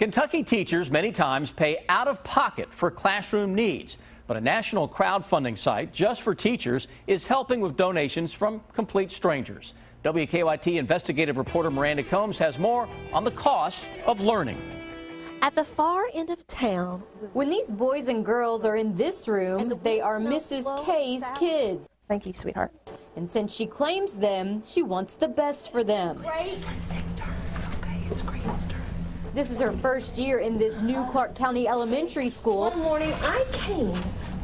Kentucky teachers many times pay out of pocket for classroom needs, but a national crowdfunding site just for teachers is helping with donations from complete strangers. WKYT investigative reporter Miranda Combs has more on the cost of learning. At the far end of town, when these boys and girls are in this room, they are Mrs. K's kids. Thank you, sweetheart. And since she claims them, she wants the best for them. It's okay. It's Graham's turn. This is her first year in this new Clark County elementary school. One morning, I came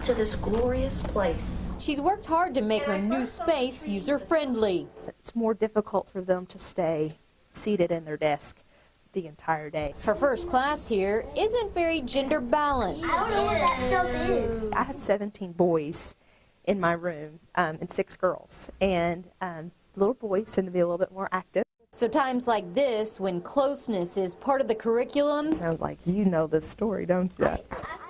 to this glorious place. She's worked hard to make her new space user-friendly. It's more difficult for them to stay seated in their desk the entire day. Her first class here isn't very gender balanced. I don't know what that stuff is. I have 17 boys in my room and 6 girls, and little boys tend to be a little bit more active. So times like this, when closeness is part of the curriculum, Sounds like you know this story, don't you?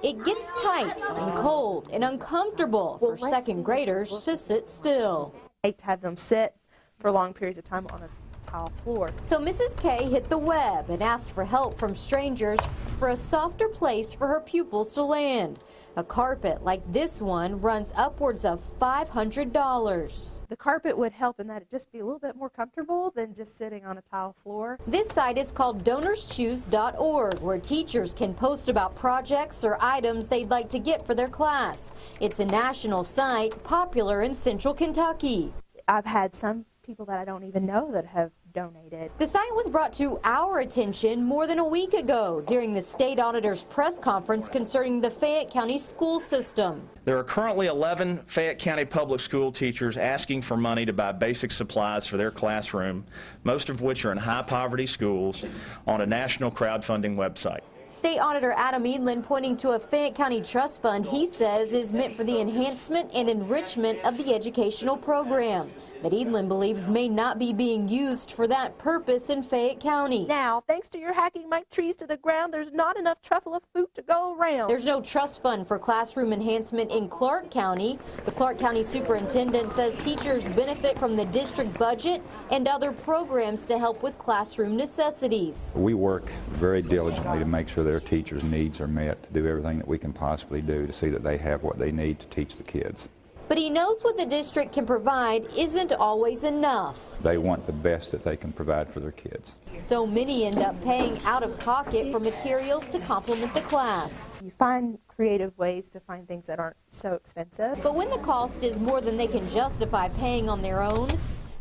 it gets tight and cold and uncomfortable for second graders to sit still. I hate to have them sit for long periods of time on a tile floor. So Mrs. K hit the web and asked for help from strangers for a softer place for her pupils to land. A carpet like this one runs upwards of $500. The carpet would help in that it just be a little bit more comfortable than just sitting on a tile floor. This site is called DonorsChoose.org, where teachers can post about projects or items they'd like to get for their class. It's a national site popular in central Kentucky. I've had some people that I don't even know that have donated. The site was brought to our attention more than a week ago during the state auditor's press conference concerning the Fayette County school system. There are currently 11 Fayette County public school teachers asking for money to buy basic supplies for their classroom, most of which are in high poverty schools, on a national crowdfunding website. State Auditor Adam Edlin pointing to a Fayette County trust fund he says is meant for the enhancement and enrichment of the educational program that Edlin believes may not be being used for that purpose in Fayette County. Now, thanks to your hacking my trees to the ground, there's not enough truffle of food to go around. There's no trust fund for classroom enhancement in Clark County. The Clark County superintendent says teachers benefit from the district budget and other programs to help with classroom necessities. We work very diligently to make sure that our teachers' needs are met, to do everything that we can possibly do to see that they have what they need to teach the kids. But he knows what the district can provide isn't always enough. They want the best that they can provide for their kids. So many end up paying out of pocket for materials to complement the class. You find creative ways to find things that aren't so expensive. But when the cost is more than they can justify paying on their own,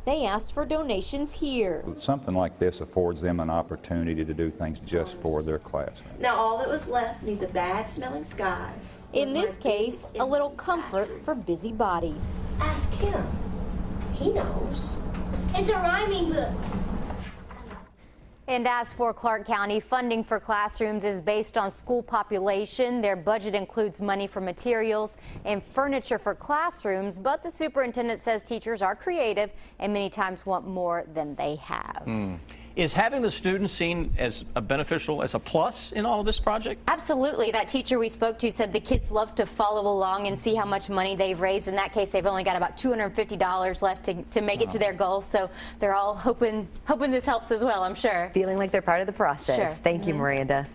they ask for donations here. Something like this affords them an opportunity to do things just for their classroom. Now all that was left beneath the bad-smelling sky. In this case, a little comfort for busy bodies. Ask him. He knows. It's a rhyming book. And as for Clark County, funding for classrooms is based on school population. Their budget includes money for materials and furniture for classrooms, but the superintendent says teachers are creative and many times want more than they have. Is having the students seen as a beneficial, as a plus in all of this project? Absolutely. That teacher we spoke to said the kids love to follow along and see how much money they've raised. In that case, they've only got about $250 left to make it to their goal. So they're all hoping this helps as well, I'm sure. Feeling like they're part of the process. Sure. Thank you, Miranda.